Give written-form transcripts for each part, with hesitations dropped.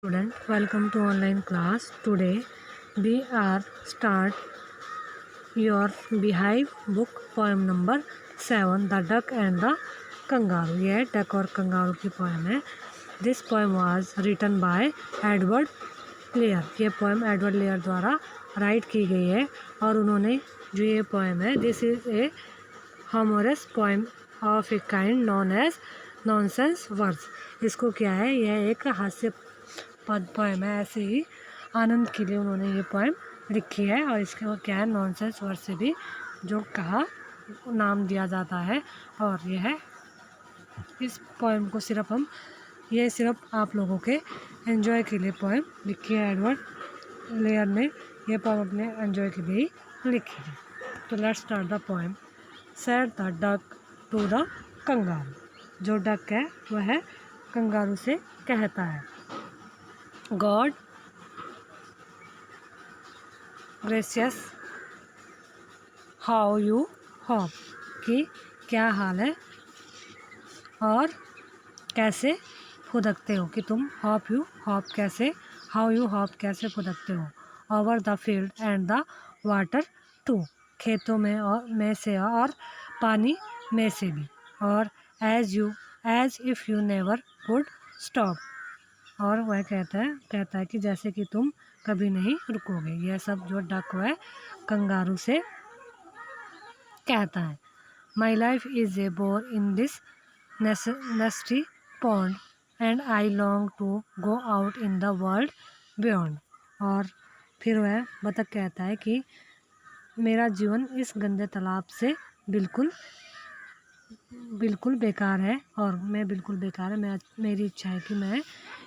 Student, welcome to online class. Today we are start your Beehive book poem number 7, The Duck and the Kangaroo. यह duck और kangaroo की poem है. This poem was written by Edward Lear. ये poem Edward layer द्वारा right की गई है और उन्होंने जो ये पोएम है, this is a humorous poem of a kind known as nonsense verse. इसको क्या है, यह एक हास्य पोएम है. ऐसे ही आनंद के लिए उन्होंने ये पोएम लिखी है और इसके क्या है, नॉनसेंस वर्ड से भी जो कहा नाम दिया जाता है. और यह है इस पोएम को सिर्फ आप लोगों के एंजॉय के लिए पोएम लिखी है. एडवर्ड लेयर ने ये पोएम अपने एंजॉय के लिए ही लिखी है. तो let's start the poem. Said the duck to the kangaroo. जो डक है वह कंगारू से कहता है, God gracious how you hop. कि क्या हाल है और कैसे फुदकते हो. कि तुम हॉप कैसे, हाउ यू हॉप कैसे फुदकते हो. Over the field and the water too. खेतों में और पानी में से भी. और as if you never would stop. और वह कहता है कि जैसे कि तुम कभी नहीं रुकोगे. यह सब जो डक है कंगारू से कहता है. My life is a bore in this nasty pond and I long to go out in the world beyond. और फिर वह बतख कहता है कि मेरा जीवन इस गंदे तालाब से बिल्कुल बेकार है और मैं बिल्कुल बेकार है. मेरी इच्छा है कि मैं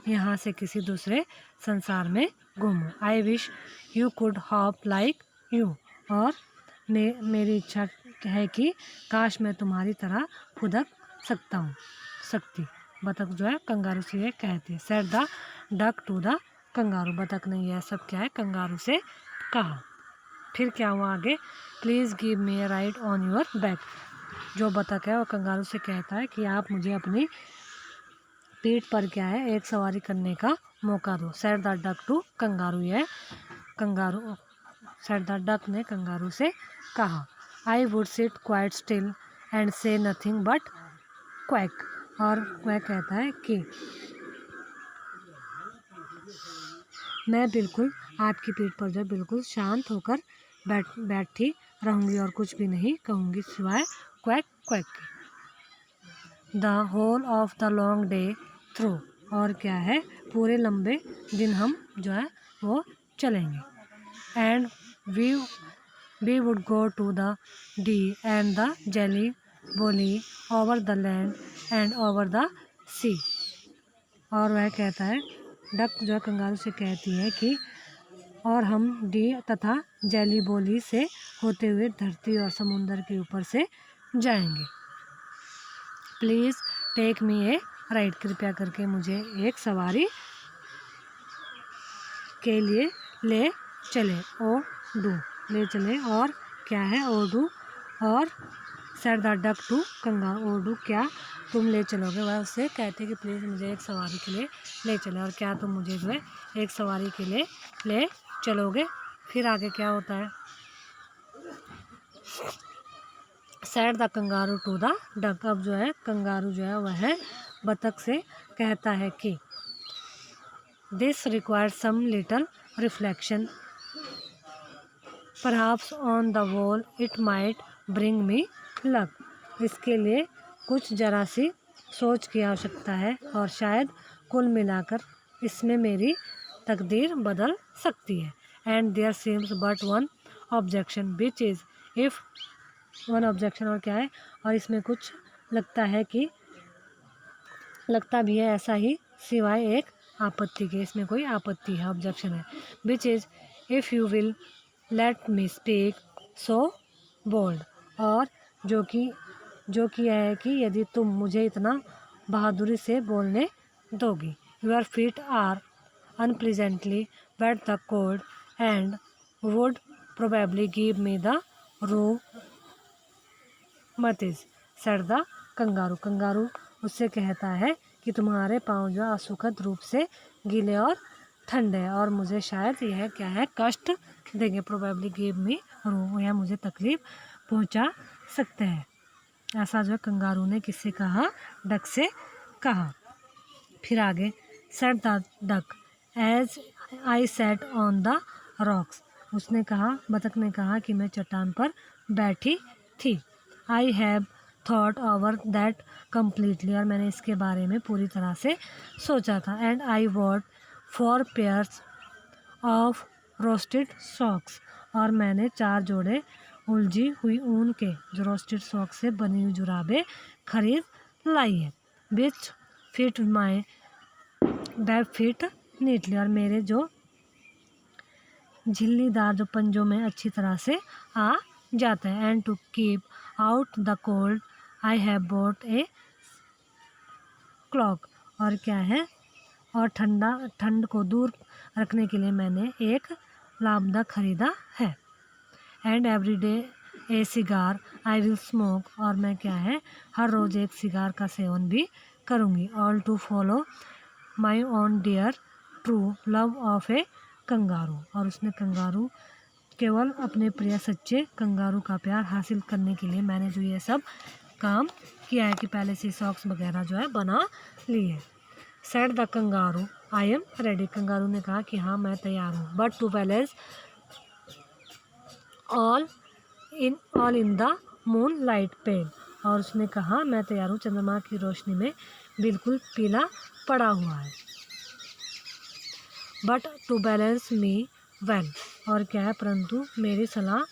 यहाँ से किसी दूसरे संसार में घूमूं. I wish you could hop like you. और मेरी इच्छा है कि काश मैं तुम्हारी तरह फुदक सकती. बतख जो है कंगारू से ये कहती है. Said the duck to the kangaroo. बतख ने यह सब क्या है कंगारू से कहा. फिर क्या हुआ आगे. Please give me a ride on your back. जो बतख है वो कंगारू से कहता है कि आप मुझे अपनी पीठ पर क्या है एक सवारी करने का मौका दो. Said the duck to kangaroo. Said the duck ने कंगारू से कहा. I would sit quite still and say nothing but quack. और वह कहता है कि मैं बिल्कुल आपकी पीठ पर जो बिल्कुल शांत होकर बैठी रहूँगी और कुछ भी नहीं कहूँगी सिवाय क्वैक क्वैक के. The whole of the long day through. और क्या है पूरे लंबे दिन हम जो है वो चलेंगे. And we would go to the Dee and the Jelly Bo Lee over the land and over the sea. और वह कहता है डक जो है कंगारू से कहती है कि और हम डी तथा जेली बोली से होते हुए धरती और समुंदर के ऊपर से जाएंगे. Please take me a ride. कृपया करके मुझे एक सवारी के लिए ले चले. ले चले. और क्या है ओडू. और said the duck to kangaroo. O do क्या तुम ले चलोगे. वह उससे कहते कि प्लीज़ मुझे एक सवारी के लिए ले चले. और क्या तुम मुझे जो है एक सवारी के लिए ले चलोगे. फिर आगे क्या होता है. Said the kangaroo to the duck. अब जो है कंगारू जो है वह बतख से कहता है कि this required some little reflection perhaps on the whole it might bring me luck. इसके लिए कुछ जरा सी सोच की आवश्यकता है और शायद कुल मिलाकर इसमें मेरी तकदीर बदल सकती है. And there seems but one objection which is if. One objection और क्या है और इसमें कुछ लगता भी है ऐसा ही सिवाय एक आपत्ति के. इसमें कोई आपत्ति है, ऑब्जेक्शन है. Which is if you will let me speak so bold. और जो कि यह है कि यदि तुम मुझे इतना बहादुरी से बोलने दोगी. Your feet are unpleasantly wet the cold and would probably give me the roomatiz. Said the kangaroo. Kangaroo उससे कहता है कि तुम्हारे पाँव जो असुखद रूप से गीले और ठंडे, और मुझे शायद यह क्या है कष्ट देंगे, प्रोबेबली गिव मी रो, या मुझे तकलीफ पहुंचा सकते हैं। ऐसा जो कंगारू ने किससे कहा, डक से कहा। फिर आगे, said the duck as I sat on the rocks, उसने कहा, बतख ने कहा कि मैं चट्टान पर बैठी थी। I have thought over that completely, और मैंने इसके बारे में पूरी तरह से सोचा था। And I what 4 pairs of roasted socks, और मैंने 4 जोड़े उलझी हुई ऊन के जो रोस्टेड सॉक्स से बनी हुई जुराबें खरीद लाई है। Which fit my that fit neatly, और मेरे जो झिल्लीदार जो पंजों में अच्छी तरह से आ जाता है। And to keep out the cold I have bought a cloak, और क्या है, और ठंड को दूर रखने के लिए मैंने एक लामदा खरीदा है। And every day A cigar I will smoke, और मैं क्या है हर रोज़ एक सिगार का सेवन भी करूँगी। All to follow my own dear true love of a kangaroo, और उसने कंगारू केवल अपने प्रिय सच्चे कंगारू का प्यार हासिल करने के लिए मैंने जो ये सब काम किया है कि पहले से सॉक्स वगैरह जो है बना लिए। Said the kangaroo I am ready, kangaroo ने कहा कि हाँ मैं तैयार हूँ। But to balance all in the moonlight pale, और उसने कहा मैं तैयार हूँ, चंद्रमा की रोशनी में बिल्कुल पीला पड़ा हुआ है। But to balance me well, और क्या है परंतु मेरी सलाह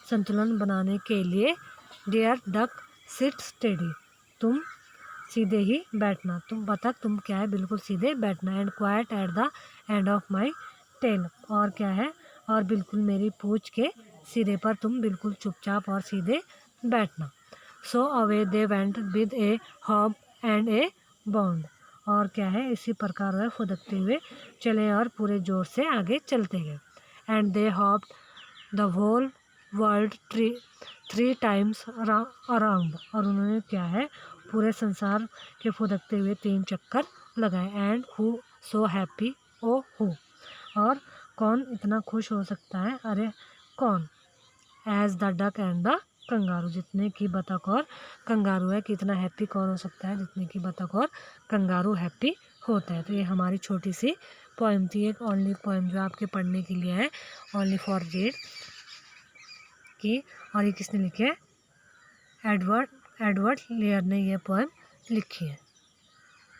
संतुलन बनाने के लिए, डियर डक सिट स्टेडी, तुम सीधे ही बैठना, तुम बतख तुम क्या है बिल्कुल सीधे बैठना। And quite at the end of my tail, और क्या है और बिल्कुल मेरी पूँछ के सिरे पर तुम बिल्कुल चुपचाप और सीधे बैठना। So away they went with A hob and A bound, और क्या है इसी प्रकार वह फुदकते हुए चले और पूरे जोर से आगे चलते गए। And they hopped the whole world 3 times around, और उन्होंने क्या है पूरे संसार के फुदकते हुए 3 चक्कर लगाए। And who so happy O who, और कौन इतना खुश हो सकता है, अरे कौन, as the duck and the kangaroo, जितने की बतख और कंगारू है, कितना हैप्पी कौन हो सकता है जितने की बतख और कंगारू हैप्पी होता है। तो ये हमारी छोटी सी पोएम थी, एक ओनली पोएम जो आपके पढ़ने के लिए है, ओनली फॉर रीड की, और ये किसने लिखी है, एडवर्ड लेयर ने ये पोएम लिखी है।